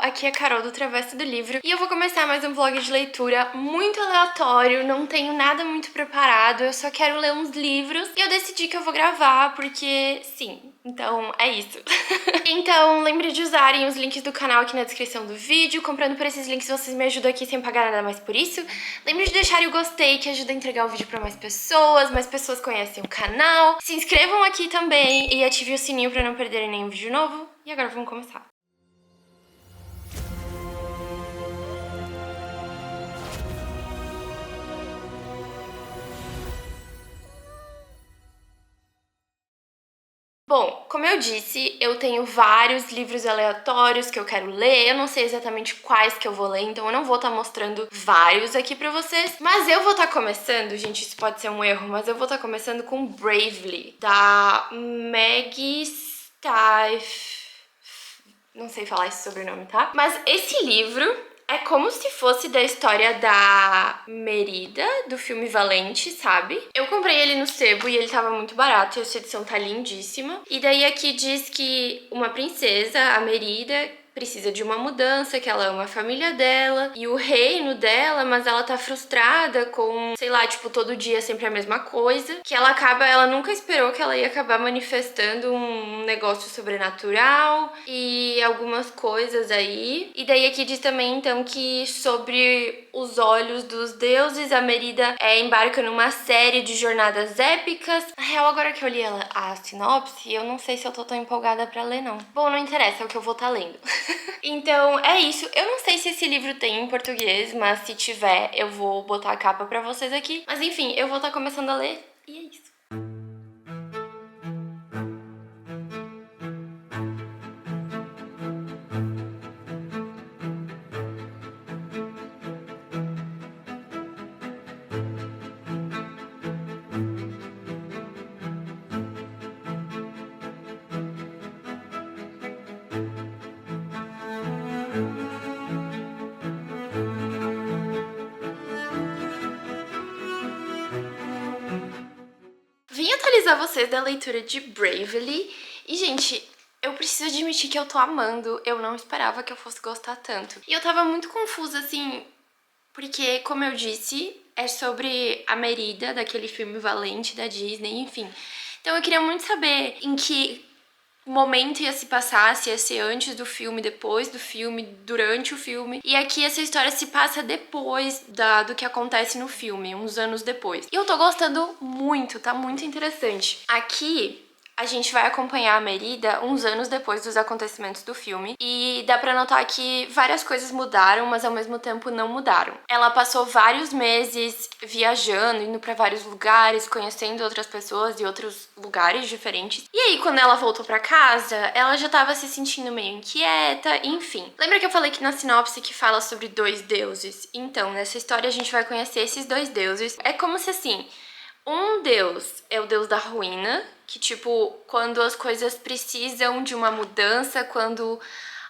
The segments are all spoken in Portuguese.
aqui é a Carol do Travessa do Livro e eu vou começar mais um vlog de leitura muito aleatório, não tenho nada muito preparado, eu só quero ler uns livros e eu decidi que eu vou gravar porque sim, então é isso. Então lembre de usarem os links do canal aqui na descrição do vídeo, comprando por esses links vocês me ajudam aqui sem pagar nada mais por isso. Lembre de deixarem o gostei que ajuda a entregar o vídeo pra mais pessoas conhecem o canal. Se inscrevam aqui também e ative o sininho pra não perderem nenhum vídeo novo. E agora vamos começar. Bom, como eu disse, eu tenho vários livros aleatórios que eu quero ler, eu não sei exatamente quais que eu vou ler, então eu não vou estar mostrando vários aqui pra vocês, mas eu vou estar começando, gente, isso pode ser um erro, mas eu vou estar começando com Bravely, da Maggie Stiefvater, não sei falar esse sobrenome, tá? Mas esse livro é como se fosse da história da Merida, do filme Valente, sabe? Eu comprei ele no sebo e ele tava muito barato, e essa edição tá lindíssima. E daí aqui diz que uma princesa, a Merida, precisa de uma mudança, que ela ama a família dela e o reino dela, mas ela tá frustrada com, sei lá, tipo, todo dia sempre a mesma coisa, que ela nunca esperou que ela ia acabar manifestando um negócio sobrenatural e algumas coisas aí. E daí aqui diz também, então, que sobre os olhos dos deuses, a Merida embarca numa série de jornadas épicas. Na real, agora que eu li a sinopse, eu não sei se eu tô tão empolgada pra ler, não. Bom, não interessa, é o que eu vou estar lendo. Então, é isso. Eu não sei se esse livro tem em português, mas se tiver, eu vou botar a capa pra vocês aqui. Mas enfim, eu vou estar começando a ler e é isso. Vim atualizar vocês da leitura de Bravely. E, gente, eu preciso admitir que eu tô amando. Eu não esperava que eu fosse gostar tanto. E eu tava muito confusa, assim, porque, como eu disse, é sobre a Merida, daquele filme Valente da Disney, enfim. Então eu queria muito saber em que momento ia se passar, se ia ser antes do filme, depois do filme, durante o filme. E aqui essa história se passa depois do que acontece no filme, uns anos depois. E eu tô gostando muito, tá muito interessante. Aqui a gente vai acompanhar a Merida uns anos depois dos acontecimentos do filme e dá pra notar que várias coisas mudaram, mas ao mesmo tempo não mudaram. Ela passou vários meses viajando, indo pra vários lugares, conhecendo outras pessoas e outros lugares diferentes. E aí, quando ela voltou pra casa, ela já tava se sentindo meio inquieta, enfim. Lembra que eu falei que na sinopse que fala sobre dois deuses? Então, nessa história a gente vai conhecer esses dois deuses. É como se assim, um deus é o deus da ruína, que tipo, quando as coisas precisam de uma mudança, quando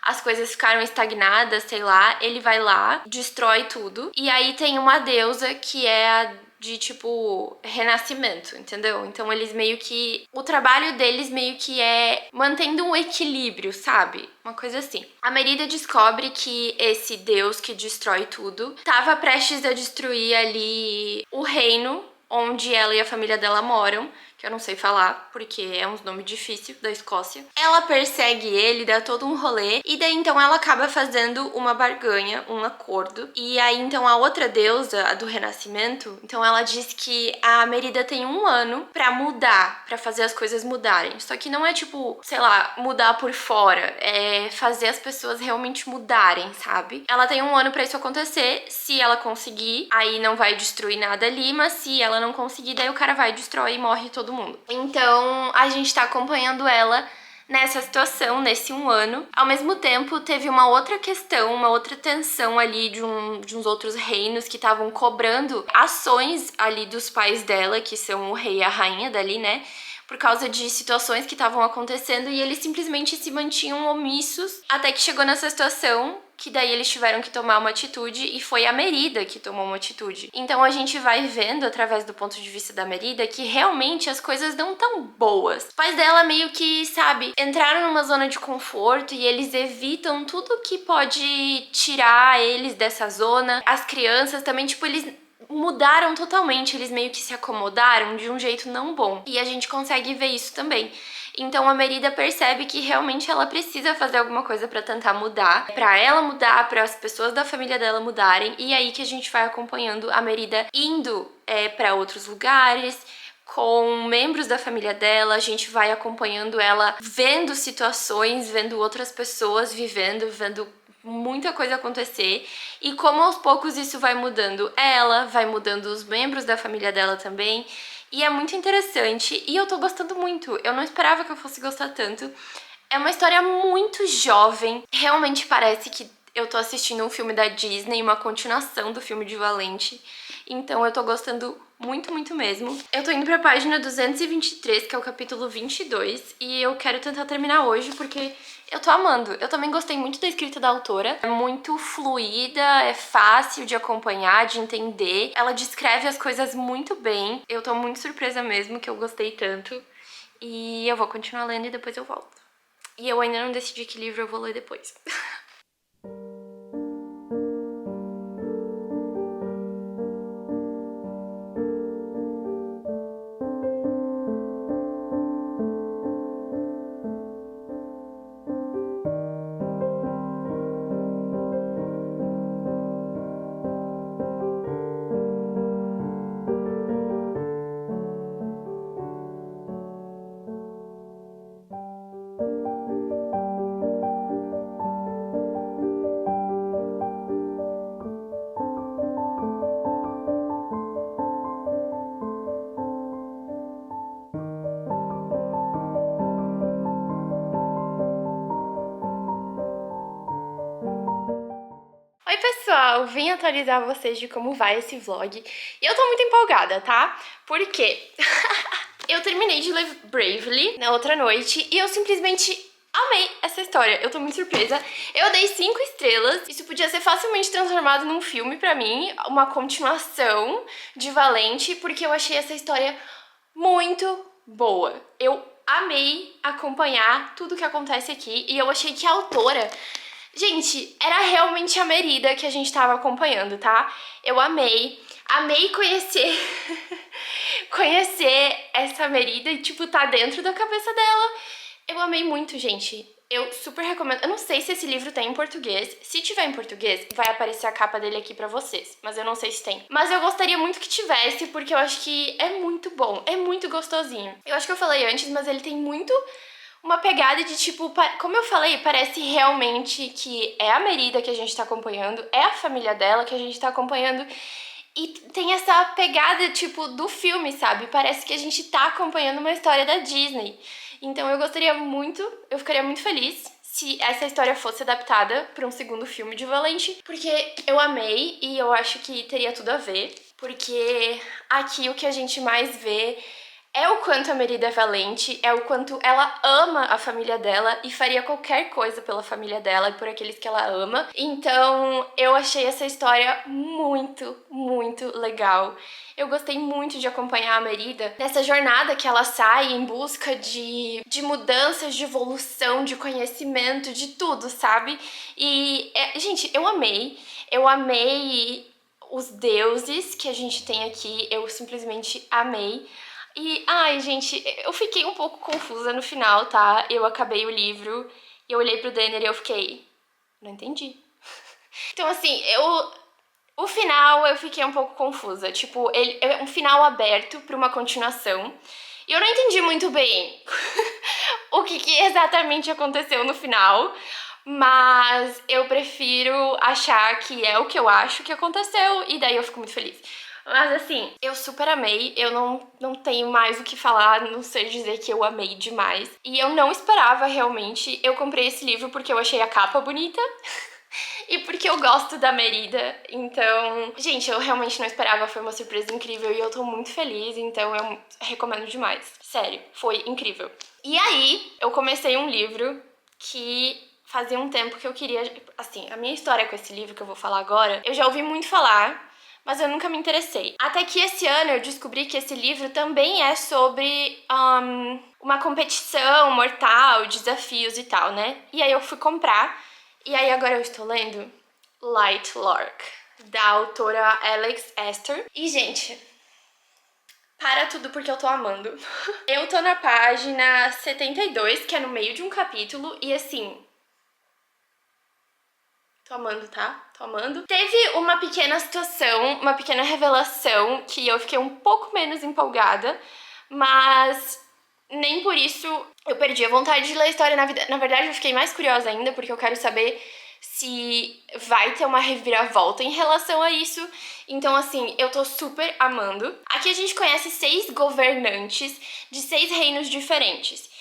as coisas ficaram estagnadas, sei lá, ele vai lá, destrói tudo. E aí tem uma deusa que é a de, tipo, renascimento, entendeu? Então eles meio que... O trabalho deles meio que é mantendo um equilíbrio, sabe? Uma coisa assim. A Merida descobre que esse deus que destrói tudo tava prestes a destruir ali o reino onde ela e a família dela moram, que eu não sei falar, porque é um nome difícil, da Escócia. Ela persegue ele, dá todo um rolê, e daí então ela acaba fazendo uma barganha, um acordo. E aí então a outra deusa, a do Renascimento, então ela diz que a Merida tem um ano pra mudar, pra fazer as coisas mudarem. Só que não é tipo, sei lá, mudar por fora, é fazer as pessoas realmente mudarem, sabe? Ela tem um ano pra isso acontecer, se ela conseguir, aí não vai destruir nada ali, mas se ela não conseguir, daí o cara vai, destrói e morre todo mundo. Então a gente tá acompanhando ela nessa situação, nesse um ano. Ao mesmo tempo, teve uma outra questão, uma outra tensão ali de uns outros reinos que estavam cobrando ações ali dos pais dela, que são o rei e a rainha dali, né? Por causa de situações que estavam acontecendo e eles simplesmente se mantinham omissos até que chegou nessa situação que daí eles tiveram que tomar uma atitude e foi a Merida que tomou uma atitude. Então a gente vai vendo, através do ponto de vista da Merida, que realmente as coisas não tão boas. Os pais dela meio que, sabe, entraram numa zona de conforto e eles evitam tudo que pode tirar eles dessa zona. As crianças também, tipo, eles mudaram totalmente, eles meio que se acomodaram de um jeito não bom. E a gente consegue ver isso também. Então a Merida percebe que realmente ela precisa fazer alguma coisa pra tentar mudar, pra ela mudar, para as pessoas da família dela mudarem. E aí que a gente vai acompanhando a Merida indo pra outros lugares, com membros da família dela, a gente vai acompanhando ela, vendo situações, vendo outras pessoas vivendo, vendo muita coisa acontecer, e como aos poucos isso vai mudando ela, vai mudando os membros da família dela também, e é muito interessante, e eu tô gostando muito. Eu não esperava que eu fosse gostar tanto. É uma história muito jovem, realmente parece que eu tô assistindo um filme da Disney, uma continuação do filme de Valente. Então eu tô gostando muito, muito mesmo. Eu tô indo pra página 223, que é o capítulo 22, e eu quero tentar terminar hoje porque eu tô amando. Eu também gostei muito da escrita da autora. É muito fluida, é fácil de acompanhar, de entender. Ela descreve as coisas muito bem. Eu tô muito surpresa mesmo que eu gostei tanto. E eu vou continuar lendo e depois eu volto. E eu ainda não decidi que livro eu vou ler depois. Oi pessoal, vim atualizar vocês de como vai esse vlog. E eu tô muito empolgada, tá? Porque eu terminei de ler Bravely na outra noite e eu simplesmente amei essa história. Eu tô muito surpresa. Eu dei 5 estrelas. Isso podia ser facilmente transformado num filme pra mim, uma continuação de Valente, porque eu achei essa história muito boa. Eu amei acompanhar tudo que acontece aqui e eu achei que a autora... Gente, era realmente a Merida que a gente tava acompanhando, tá? Eu amei. Amei conhecer... conhecer essa Merida e, tipo, tá dentro da cabeça dela. Eu amei muito, gente. Eu super recomendo. Eu não sei se esse livro tem em português. Se tiver em português, vai aparecer a capa dele aqui pra vocês. Mas eu não sei se tem. Mas eu gostaria muito que tivesse, porque eu acho que é muito bom. É muito gostosinho. Eu acho que eu falei antes, mas ele tem muito... uma pegada de tipo, como eu falei, parece realmente que é a Merida que a gente tá acompanhando, é a família dela que a gente tá acompanhando. E tem essa pegada, tipo, do filme, sabe? Parece que a gente tá acompanhando uma história da Disney. Então eu gostaria muito, eu ficaria muito feliz se essa história fosse adaptada para um segundo filme de Valente, porque eu amei e eu acho que teria tudo a ver, porque aqui o que a gente mais vê é o quanto a Merida é valente, é o quanto ela ama a família dela e faria qualquer coisa pela família dela e por aqueles que ela ama. Então eu achei essa história muito, muito legal. Eu gostei muito de acompanhar a Merida nessa jornada que ela sai em busca de mudanças, de evolução, de conhecimento, de tudo, sabe? E, gente, eu amei. Eu amei os deuses que a gente tem aqui. Eu simplesmente amei. E, ai, gente, eu fiquei um pouco confusa no final, tá? Eu acabei o livro e eu olhei pro Denner e eu fiquei... não entendi. Então, assim, o final eu fiquei um pouco confusa. Tipo, ele é um final aberto pra uma continuação. E eu não entendi muito bem o que exatamente aconteceu no final. Mas eu prefiro achar que é o que eu acho que aconteceu. E daí eu fico muito feliz. Mas assim, eu super amei, eu não tenho mais o que falar, não sei dizer que eu amei demais. E eu não esperava realmente, eu comprei esse livro porque eu achei a capa bonita e porque eu gosto da Merida. Então, gente, eu realmente não esperava, foi uma surpresa incrível e eu tô muito feliz, então eu recomendo demais. Sério, foi incrível. E aí, eu comecei um livro que fazia um tempo que eu queria... Assim, a minha história com esse livro que eu vou falar agora, eu já ouvi muito falar, mas eu nunca me interessei. Até que esse ano eu descobri que esse livro também é sobre uma competição mortal, desafios e tal, né? E aí eu fui comprar, e aí agora eu estou lendo Light Lark, da autora Alex Esther. E, gente, para tudo porque eu tô amando. Eu tô na página 72, que é no meio de um capítulo, e assim... Tô amando, tá? Tô amando. Teve uma pequena situação, uma pequena revelação que eu fiquei um pouco menos empolgada, mas nem por isso eu perdi a vontade de ler a história. Na verdade, eu fiquei mais curiosa ainda, porque eu quero saber se vai ter uma reviravolta em relação a isso. Então, assim, eu tô super amando. Aqui a gente conhece 6 governantes de 6 reinos diferentes.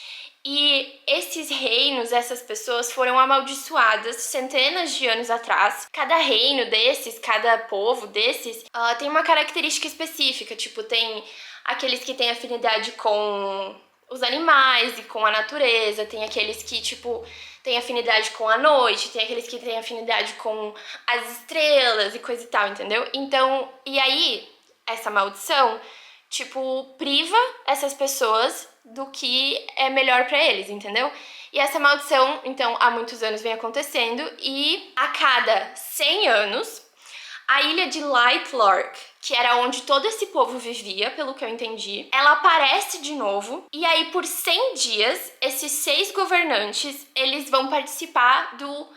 E esses reinos, essas pessoas foram amaldiçoadas centenas de anos atrás. Cada reino desses, cada povo desses, tem uma característica específica. Tipo, tem aqueles que têm afinidade com os animais e com a natureza. Tem aqueles que, tipo, têm afinidade com a noite. Tem aqueles que têm afinidade com as estrelas e coisa e tal, entendeu? Então, e aí, essa maldição, tipo, priva essas pessoas do que é melhor pra eles, entendeu? E essa maldição, então, há muitos anos vem acontecendo, e a cada 100 anos, a ilha de Light Lark, que era onde todo esse povo vivia, pelo que eu entendi, ela aparece de novo, e aí por 100 dias, esses 6 governantes, eles vão participar do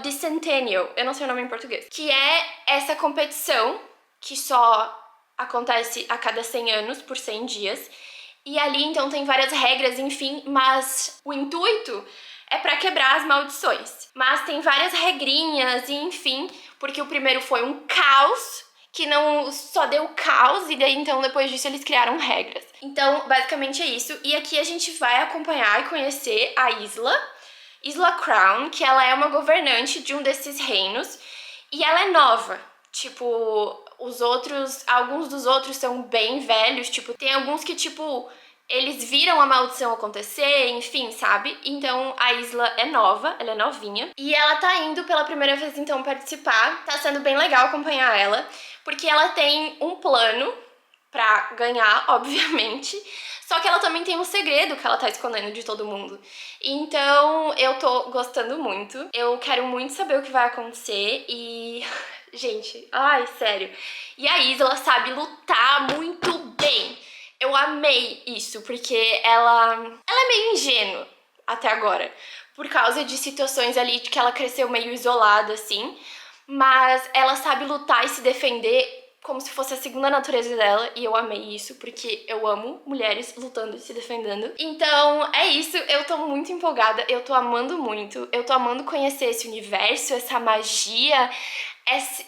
Decennial, eu não sei o nome em português, que é essa competição que só acontece a cada 100 anos, por 100 dias, e ali, então, tem várias regras, enfim, mas o intuito é pra quebrar as maldições. Mas tem várias regrinhas, e enfim, porque o primeiro foi um caos, que não só deu caos, e daí, então, depois disso, eles criaram regras. Então, basicamente é isso. E aqui a gente vai acompanhar e conhecer a Isla Crown, que ela é uma governante de um desses reinos, e ela é nova. Tipo, alguns dos outros são bem velhos, tipo, tem alguns que, tipo, eles viram a maldição acontecer, enfim, sabe? Então a Isla é nova, ela é novinha, e ela tá indo pela primeira vez, então, participar. Tá sendo bem legal acompanhar ela, porque ela tem um plano pra ganhar, obviamente, só que ela também tem um segredo que ela tá escondendo de todo mundo. Então eu tô gostando muito, eu quero muito saber o que vai acontecer e... Gente, ai, sério. E a Isla sabe lutar muito bem. Eu amei isso, porque ela é meio ingênua até agora, por causa de situações ali de que ela cresceu meio isolada, assim, mas ela sabe lutar e se defender como se fosse a segunda natureza dela, e eu amei isso, porque eu amo mulheres lutando e se defendendo. Então, é isso, eu tô muito empolgada, eu tô amando muito, eu tô amando conhecer esse universo, essa magia,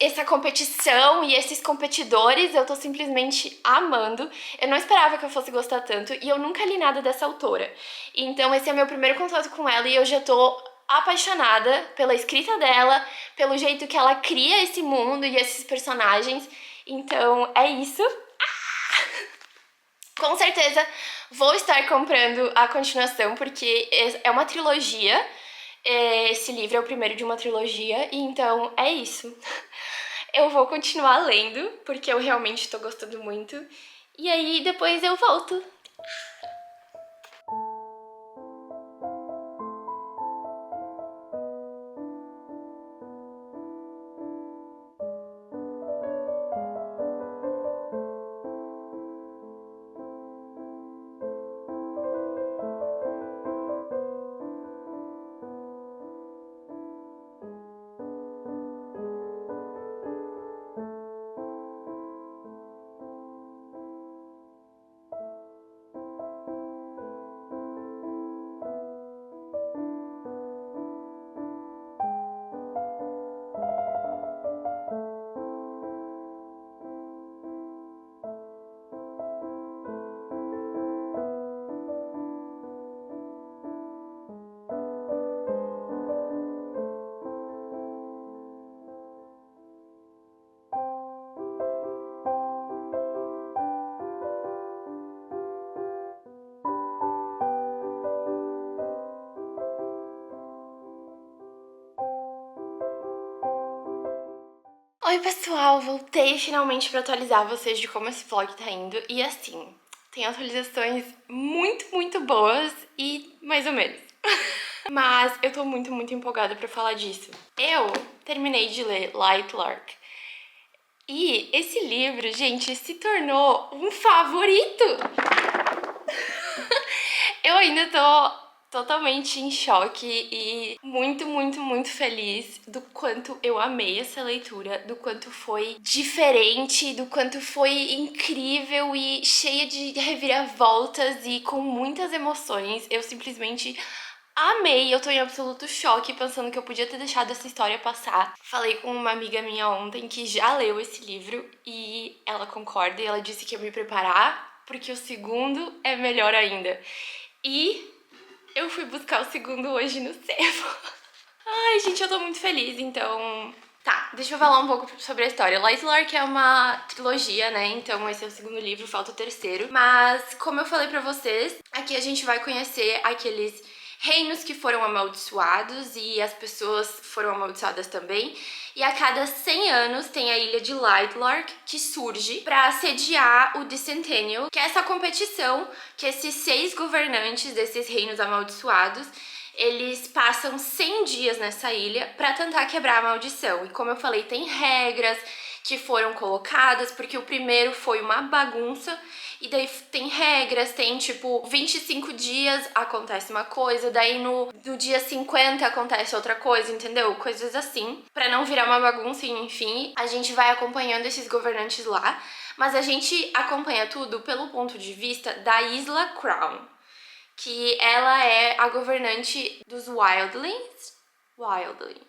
essa competição e esses competidores, eu tô simplesmente amando. Eu não esperava que eu fosse gostar tanto, e eu nunca li nada dessa autora. Então, esse é meu primeiro contato com ela, e eu já tô apaixonada pela escrita dela, pelo jeito que ela cria esse mundo e esses personagens. Então, é isso. Com certeza vou estar comprando a continuação, porque é uma trilogia. Esse livro é o primeiro de uma trilogia, e então é isso. Eu vou continuar lendo, porque eu realmente estou gostando muito. E aí depois eu volto. Oi pessoal, voltei finalmente pra atualizar vocês de como esse vlog tá indo. E assim, tem atualizações muito boas e mais ou menos. Mas eu tô muito empolgada pra falar disso. Eu terminei de ler Light Lark. E esse livro, gente, se tornou um favorito. Eu ainda tô totalmente em choque e muito feliz do quanto eu amei essa leitura, do quanto foi diferente, do quanto foi incrível e cheia de reviravoltas e com muitas emoções. Eu simplesmente amei, eu tô em absoluto choque pensando que eu podia ter deixado essa história passar. Falei com uma amiga minha ontem que já leu esse livro e ela concorda e ela disse que ia me preparar porque o segundo é melhor ainda. E eu fui buscar o segundo hoje no sebo. Ai, gente, eu tô muito feliz, então... Tá, deixa eu falar um pouco sobre a história. Light Lark é uma trilogia, né? Então esse é o segundo livro, falta o terceiro. Mas, como eu falei pra vocês, aqui a gente vai conhecer aqueles reinos que foram amaldiçoados e as pessoas foram amaldiçoadas também. E a cada 100 anos tem a ilha de Lightlark que surge para sediar o Decentennial, que é essa competição que esses 6 governantes desses reinos amaldiçoados eles passam 100 dias nessa ilha para tentar quebrar a maldição. E como eu falei, tem regras que foram colocadas, porque o primeiro foi uma bagunça, e daí tem regras, tem tipo 25 dias acontece uma coisa, daí no dia 50 acontece outra coisa, entendeu? Coisas assim, pra não virar uma bagunça, enfim, a gente vai acompanhando esses governantes lá, mas a gente acompanha tudo pelo ponto de vista da Isla Crown, que ela é a governante dos Wildlings. Wildlings.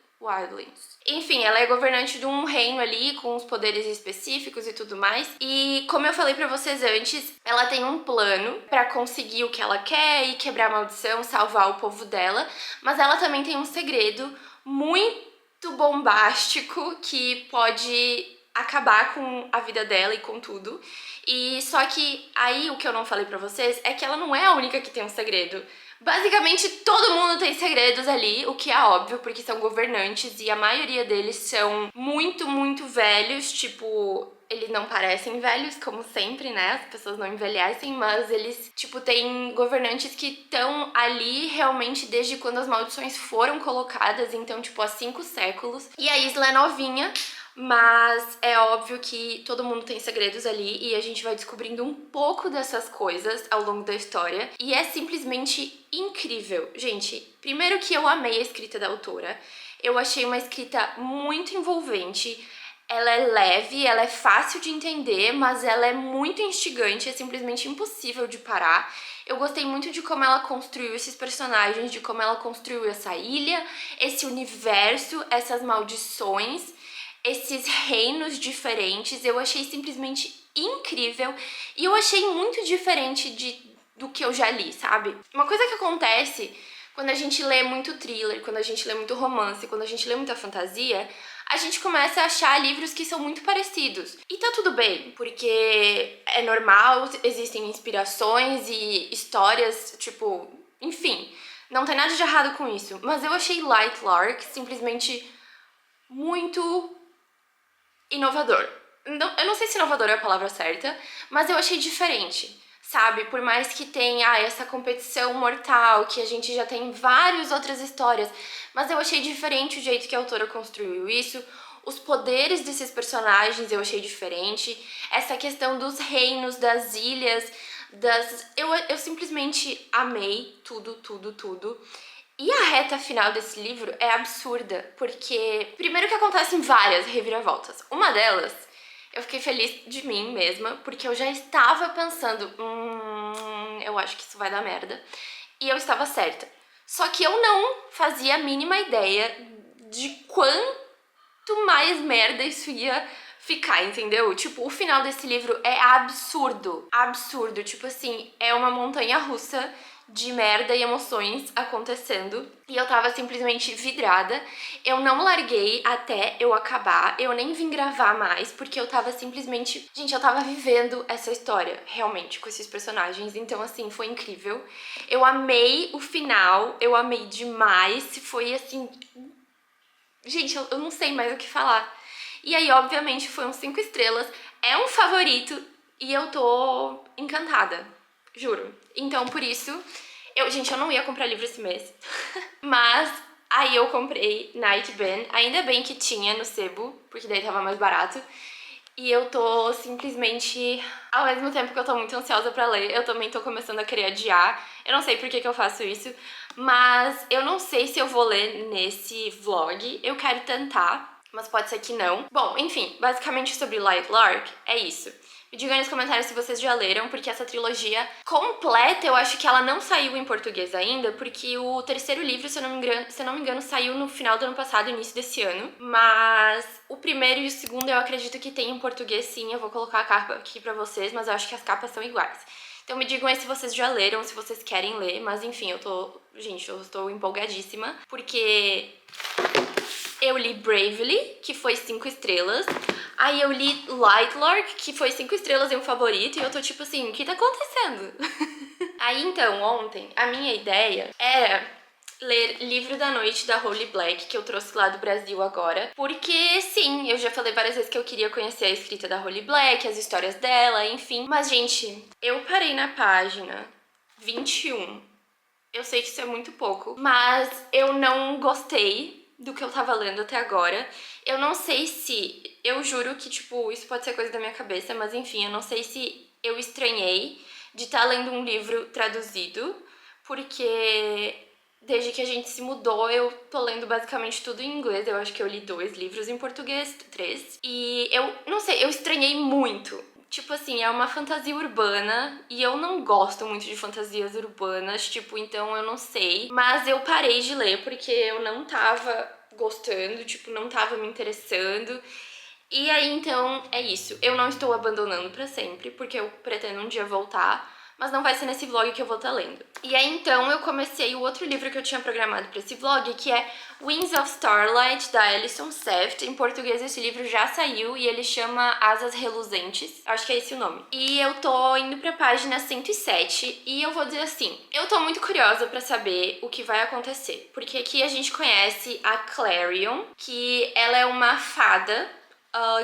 Enfim, ela é governante de um reino ali com os poderes específicos e tudo mais. E como eu falei pra vocês antes, ela tem um plano pra conseguir o que ela quer e quebrar a maldição, salvar o povo dela. Mas ela também tem um segredo muito bombástico que pode acabar com a vida dela e com tudo. E só que aí o que eu não falei pra vocês é que ela não é a única que tem um segredo. Basicamente todo mundo tem segredos ali, o que é óbvio, porque são governantes e a maioria deles são muito velhos, tipo, eles não parecem velhos, como sempre, né? As pessoas não envelhecem, mas eles, tipo, tem governantes que estão ali realmente desde quando as maldições foram colocadas, então, tipo, há 5 séculos. E a Isla é novinha, mas é óbvio que todo mundo tem segredos ali e a gente vai descobrindo um pouco dessas coisas ao longo da história. E é simplesmente incrível. Gente, primeiro que eu amei a escrita da autora. Eu achei uma escrita muito envolvente. Ela é leve, ela é fácil de entender, mas ela é muito instigante, é simplesmente impossível de parar. Eu gostei muito de como ela construiu esses personagens, de como ela construiu essa ilha, esse universo, essas maldições, esses reinos diferentes. Eu achei simplesmente incrível e eu achei muito diferente do que eu já li, sabe? Uma coisa que acontece quando a gente lê muito thriller, quando a gente lê muito romance, quando a gente lê muita fantasia, a gente começa a achar livros que são muito parecidos. E tá tudo bem, porque é normal, existem inspirações e histórias, tipo, enfim, não tem nada de errado com isso. Mas eu achei Light Lark simplesmente muito inovador. Eu não sei se inovador é a palavra certa, mas eu achei diferente, sabe? Por mais que tenha essa competição mortal, que a gente já tem várias outras histórias, mas eu achei diferente o jeito que a autora construiu isso. Os poderes desses personagens eu achei diferente. Essa questão dos reinos, das ilhas, eu simplesmente amei tudo. E a reta final desse livro é absurda, porque primeiro que acontecem várias reviravoltas. Uma delas, eu fiquei feliz de mim mesma, porque eu já estava pensando, eu acho que isso vai dar merda. E eu estava certa. Só que eu não fazia a mínima ideia de quanto mais merda isso ia ficar, entendeu? Tipo, o final desse livro é absurdo, absurdo. Tipo assim, é uma montanha russa de merda e emoções acontecendo. E eu tava simplesmente vidrada. Eu não larguei até eu acabar. Eu nem vim gravar mais, porque eu tava simplesmente... Gente, eu tava vivendo essa história, realmente, com esses personagens. Então, assim, foi incrível. Eu amei o final. Eu amei demais. Foi, assim... Gente, eu não sei mais o que falar. E aí, obviamente, foi um 5 estrelas, é um favorito e eu tô encantada, juro. Então, por isso, gente, eu não ia comprar livro esse mês, mas aí eu comprei Nightban, ainda bem que tinha no sebo, porque daí tava mais barato. E eu tô simplesmente, ao mesmo tempo que eu tô muito ansiosa pra ler, eu também tô começando a querer adiar. Eu não sei por que eu faço isso, mas eu não sei se eu vou ler nesse vlog. Eu quero tentar, mas pode ser que não. Bom, enfim, basicamente sobre Light Lark é isso. Me digam aí nos comentários se vocês já leram, porque essa trilogia completa, eu acho que ela não saiu em português ainda, porque o terceiro livro, se eu não me engano, saiu no final do ano passado, início desse ano. Mas o primeiro e o segundo eu acredito que tem em português sim, eu vou colocar a capa aqui pra vocês, mas eu acho que as capas são iguais. Então me digam aí se vocês já leram, se vocês querem ler, mas enfim, gente, eu estou empolgadíssima, porque eu li Bravely, que foi 5 estrelas. Aí eu li Lightlark, que foi 5 estrelas e um favorito. E eu tô tipo assim, o que tá acontecendo? Aí então, ontem, a minha ideia era ler Livro da Noite da Holly Black, que eu trouxe lá do Brasil agora. Porque sim, eu já falei várias vezes que eu queria conhecer a escrita da Holly Black, as histórias dela, enfim. Mas, gente, eu parei na página 21. Eu sei que isso é muito pouco, mas eu não gostei do que eu tava lendo até agora. Eu não sei se... Eu juro que, tipo, isso pode ser coisa da minha cabeça, mas enfim, eu não sei se eu estranhei de estar lendo um livro traduzido, porque desde que a gente se mudou, eu tô lendo basicamente tudo em inglês. Eu acho que eu li 2 livros em português, 3. E eu não sei, eu estranhei muito. Tipo assim, é uma fantasia urbana e eu não gosto muito de fantasias urbanas, tipo, então eu não sei. Mas eu parei de ler porque eu não tava gostando, tipo, não tava me interessando. E aí, então, é isso. Eu não estou abandonando pra sempre, porque eu pretendo um dia voltar, mas não vai ser nesse vlog que eu vou estar lendo. E aí, então, eu comecei o outro livro que eu tinha programado pra esse vlog, que é Wings of Starlight, da Alison Seft. Em português, esse livro já saiu e ele chama Asas Reluzentes. Acho que é esse o nome. E eu tô indo pra página 107 e eu vou dizer assim, eu tô muito curiosa pra saber o que vai acontecer. Porque aqui a gente conhece a Clarion, que ela é uma fada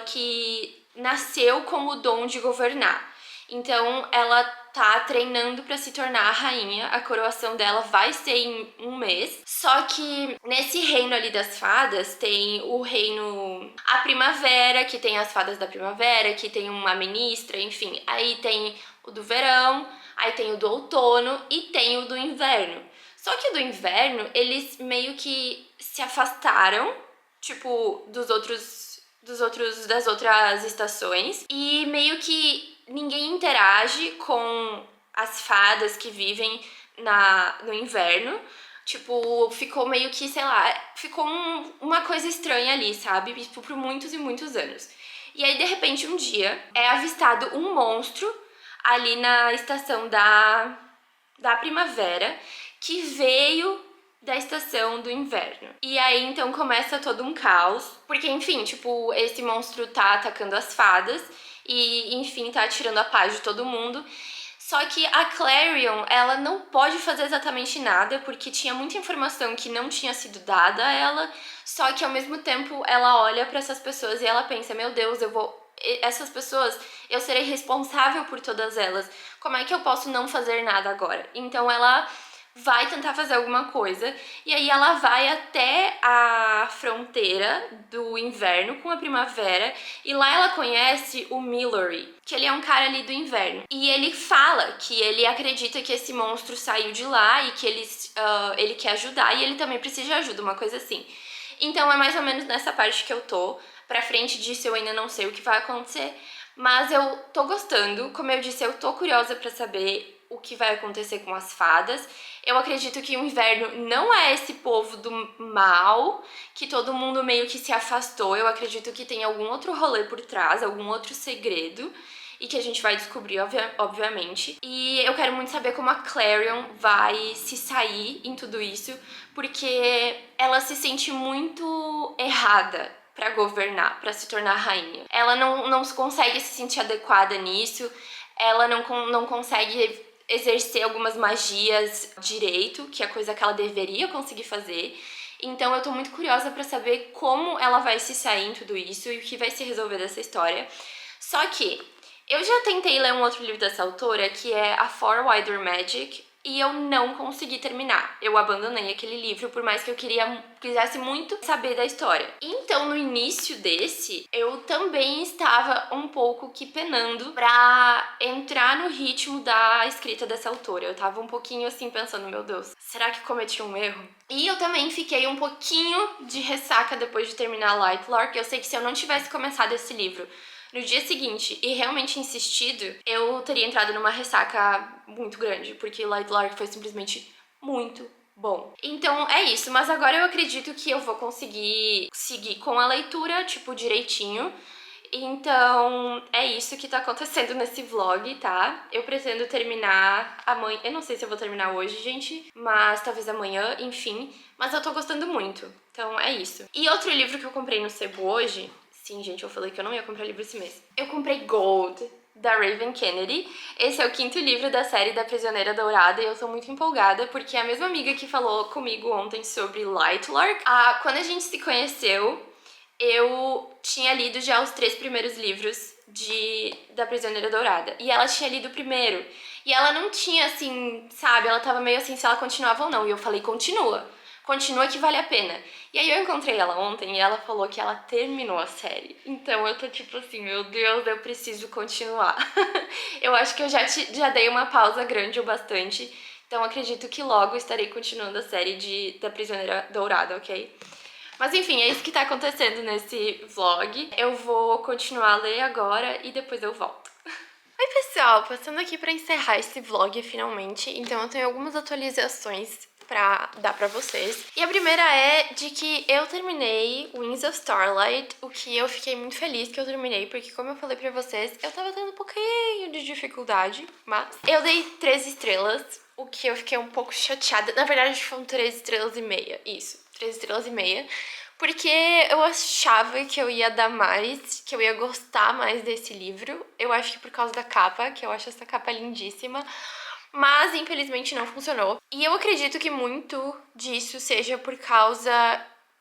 que nasceu com o dom de governar. Então, ela tá treinando pra se tornar a rainha. A coroação dela vai ser em um mês. Só que nesse reino ali das fadas tem o reino... A primavera, que tem as fadas da primavera, que tem uma ministra, enfim. Aí tem o do verão, aí tem o do outono e tem o do inverno. Só que do inverno, eles meio que se afastaram, tipo, das outras estações. E meio que ninguém interage com as fadas que vivem no inverno. Tipo, ficou meio que, sei lá, ficou uma coisa estranha ali, sabe? Tipo, por muitos e muitos anos. E aí, de repente, um dia, é avistado um monstro ali na estação da primavera, que veio da estação do inverno. E aí, então, começa todo um caos, porque, enfim, tipo, esse monstro tá atacando as fadas e, enfim, tá tirando a paz de todo mundo. Só que a Clarion, ela não pode fazer exatamente nada, porque tinha muita informação que não tinha sido dada a ela, só que, ao mesmo tempo, ela olha pra essas pessoas e ela pensa, meu Deus, essas pessoas, eu serei responsável por todas elas. Como é que eu posso não fazer nada agora? Então ela vai tentar fazer alguma coisa, e aí ela vai até a fronteira do inverno com a primavera, e lá ela conhece o Millery, que ele é um cara ali do inverno. E ele fala que ele acredita que esse monstro saiu de lá e que ele quer ajudar, e ele também precisa de ajuda, uma coisa assim. Então é mais ou menos nessa parte que eu tô. Pra frente disso eu ainda não sei o que vai acontecer, mas eu tô gostando. Como eu disse, eu tô curiosa pra saber o que vai acontecer com as fadas. Eu acredito que o inverno não é esse povo do mal, que todo mundo meio que se afastou. Eu acredito que tem algum outro rolê por trás, algum outro segredo, e que a gente vai descobrir, obviamente. E eu quero muito saber como a Clarion vai se sair em tudo isso, porque ela se sente muito errada pra governar, pra se tornar rainha. Ela não consegue se sentir adequada nisso, ela não consegue exercer algumas magias direito, que é coisa que ela deveria conseguir fazer. Então eu tô muito curiosa pra saber como ela vai se sair em tudo isso e o que vai se resolver dessa história. Só que eu já tentei ler um outro livro dessa autora, que é A Four Wider Magic, e eu não consegui terminar. Eu abandonei aquele livro, por mais que eu quisesse muito saber da história. Então, no início desse, eu também estava um pouco que penando pra entrar no ritmo da escrita dessa autora. Eu tava um pouquinho assim pensando, meu Deus, será que cometi um erro? E eu também fiquei um pouquinho de ressaca depois de terminar Lightlark. Eu sei que se eu não tivesse começado esse livro no dia seguinte e realmente insistido, eu teria entrado numa ressaca muito grande, porque Lightlark foi simplesmente muito bom. Então é isso, mas agora eu acredito que eu vou conseguir seguir com a leitura, tipo, direitinho. Então é isso que tá acontecendo nesse vlog, tá? Eu pretendo terminar amanhã. Eu não sei se eu vou terminar hoje, gente, mas talvez amanhã, enfim. Mas eu tô gostando muito. Então é isso. E outro livro que eu comprei no Sebo hoje. Sim, gente, eu falei que eu não ia comprar livro esse mês. Eu comprei Gold, da Raven Kennedy. Esse é o 5º livro da série da Prisioneira Dourada e eu tô muito empolgada porque é a mesma amiga que falou comigo ontem sobre Lightlark. Quando a gente se conheceu, eu tinha lido já os 3 primeiros livros da Prisioneira Dourada. E ela tinha lido o primeiro. E ela não tinha, assim, sabe? Ela tava meio assim se ela continuava ou não. E eu falei, continua. Continua que vale a pena. E aí eu encontrei ela ontem e ela falou que ela terminou a série. Então eu tô tipo assim, meu Deus, eu preciso continuar. Eu acho que eu já dei uma pausa grande o bastante. Então acredito que logo estarei continuando a série da Prisioneira Dourada, ok? Mas enfim, é isso que tá acontecendo nesse vlog. Eu vou continuar a ler agora e depois eu volto. Oi pessoal, passando aqui pra encerrar esse vlog finalmente, então eu tenho algumas atualizações pra dar pra vocês. E a primeira é de que eu terminei Wings of Starlight, o que eu fiquei muito feliz que eu terminei, porque como eu falei pra vocês, eu tava tendo um pouquinho de dificuldade, mas eu dei 3 estrelas, o que eu fiquei um pouco chateada. Na verdade, foram 3 estrelas e meia, isso, 3 estrelas e meia. Porque eu achava que eu ia dar mais, que eu ia gostar mais desse livro. Eu acho que por causa da capa, que eu acho essa capa lindíssima. Mas, infelizmente, não funcionou. E eu acredito que muito disso seja por causa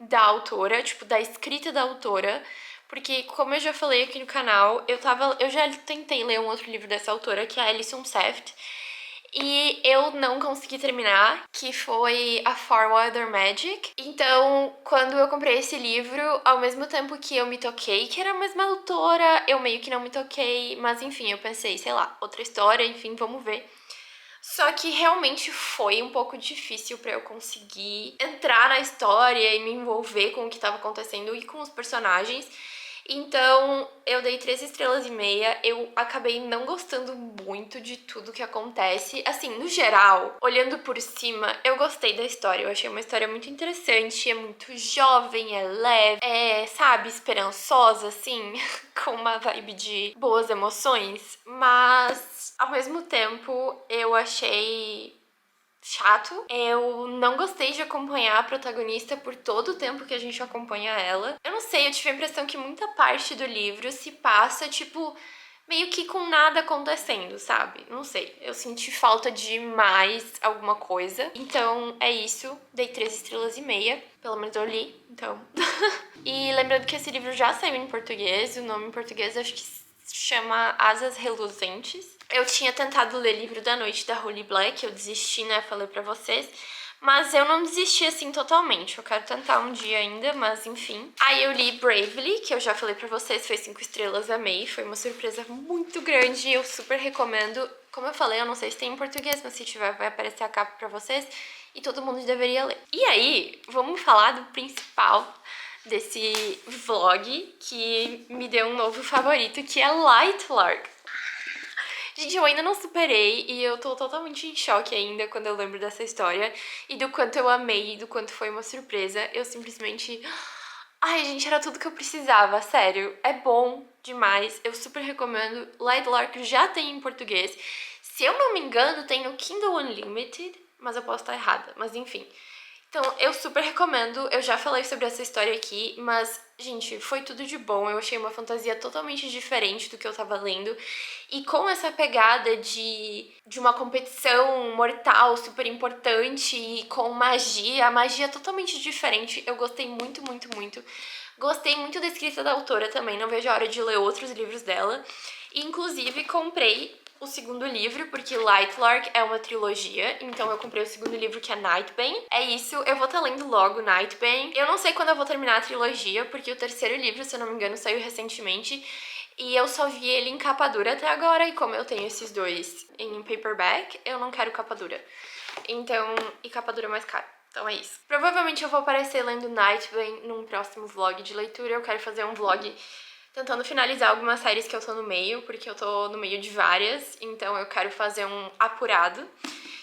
da autora, tipo, da escrita da autora. Porque, como eu já falei aqui no canal, eu já tentei ler um outro livro dessa autora, que é a Alison Seft. E eu não consegui terminar, que foi A Far Wilder Magic. Então, quando eu comprei esse livro, ao mesmo tempo que eu me toquei que era a mesma autora, eu meio que não me toquei, mas enfim, eu pensei, sei lá, outra história, enfim, vamos ver. Só que realmente foi um pouco difícil pra eu conseguir entrar na história e me envolver com o que estava acontecendo e com os personagens. Então, eu dei 3 estrelas e meia. Eu acabei não gostando muito de tudo que acontece. Assim, no geral, olhando por cima, eu gostei da história. Eu achei uma história muito interessante, é muito jovem, é leve, é, sabe, esperançosa, assim, com uma vibe de boas emoções. Mas, ao mesmo tempo, eu achei chato. Eu não gostei de acompanhar a protagonista por todo o tempo que a gente acompanha ela. Eu não sei, eu tive a impressão que muita parte do livro se passa, tipo, meio que com nada acontecendo, sabe? Não sei, eu senti falta de mais alguma coisa. Então é isso, dei 3 estrelas e meia. Pelo menos eu li, então. E lembrando que esse livro já saiu em português, o nome em português acho que se chama Asas Reluzentes. Eu tinha tentado ler Livro da Noite da Holly Black, eu desisti, né, falei pra vocês. Mas eu não desisti assim totalmente, eu quero tentar um dia ainda, mas enfim. Aí eu li Bravely, que eu já falei pra vocês, foi 5 estrelas, amei. Foi uma surpresa muito grande, eu super recomendo. Como eu falei, eu não sei se tem em português, mas se tiver vai aparecer a capa pra vocês. E todo mundo deveria ler. E aí, vamos falar do principal desse vlog, que me deu um novo favorito, que é Lightlark. Gente, eu ainda não superei e eu tô totalmente em choque ainda quando eu lembro dessa história e do quanto eu amei, do quanto foi uma surpresa. Eu simplesmente... Ai, gente, era tudo que eu precisava, sério. É bom demais, eu super recomendo. Lightlark já tem em português. Se eu não me engano, tem no Kindle Unlimited, mas eu posso estar errada, mas enfim. Então, eu super recomendo, eu já falei sobre essa história aqui, mas, gente, foi tudo de bom. Eu achei uma fantasia totalmente diferente do que eu tava lendo. E com essa pegada de uma competição mortal super importante e com magia, a magia totalmente diferente. Eu gostei muito, muito, muito. Gostei muito da escrita da autora também, não vejo a hora de ler outros livros dela. E, inclusive, comprei o segundo livro, porque Lightlark é uma trilogia, então eu comprei o segundo livro, que é Nightbane. É isso, eu vou estar lendo logo Nightbane. Eu não sei quando eu vou terminar a trilogia, porque o terceiro livro, se eu não me engano, saiu recentemente, e eu só vi ele em capa dura até agora, e como eu tenho esses dois em paperback, eu não quero capa dura. Então, e capa dura é mais caro. Então é isso. Provavelmente eu vou aparecer lendo Nightbane num próximo vlog de leitura. Eu quero fazer um vlog tentando finalizar algumas séries que eu tô no meio, porque eu tô no meio de várias, então eu quero fazer um apurado.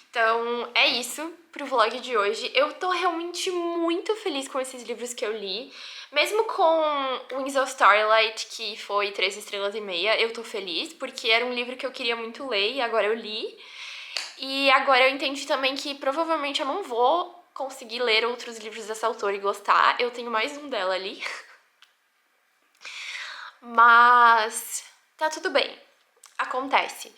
Então é isso pro vlog de hoje. Eu tô realmente muito feliz com esses livros que eu li. Mesmo com Wings of Starlight, que foi 3 estrelas e meia, eu tô feliz, porque era um livro que eu queria muito ler e agora eu li. E agora eu entendi também que provavelmente eu não vou conseguir ler outros livros dessa autora e gostar. Eu tenho mais um dela ali. Mas tá tudo bem, acontece.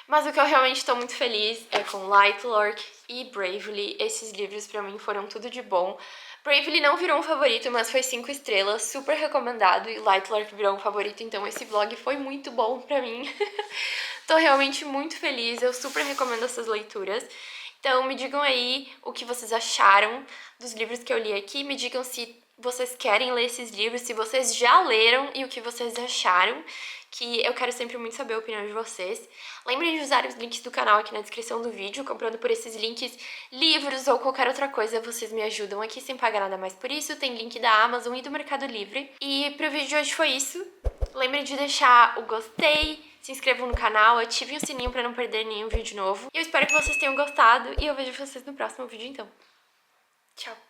Mas o que eu realmente tô muito feliz é com Lightlark e Bravely. Esses livros pra mim foram tudo de bom. Bravely não virou um favorito, mas foi 5 estrelas, super recomendado. E Lightlark virou um favorito, então esse vlog foi muito bom pra mim. Tô realmente muito feliz, eu super recomendo essas leituras. Então me digam aí o que vocês acharam dos livros que eu li aqui. Me digam se vocês querem ler esses livros, se vocês já leram e o que vocês acharam, que eu quero sempre muito saber a opinião de vocês. Lembrem de usar os links do canal aqui na descrição do vídeo, comprando por esses links livros ou qualquer outra coisa, vocês me ajudam aqui sem pagar nada mais por isso. Tem link da Amazon e do Mercado Livre. E pro vídeo de hoje foi isso. Lembrem de deixar o gostei, se inscrevam no canal, ativem o sininho pra não perder nenhum vídeo novo. E eu espero que vocês tenham gostado e eu vejo vocês no próximo vídeo então. Tchau!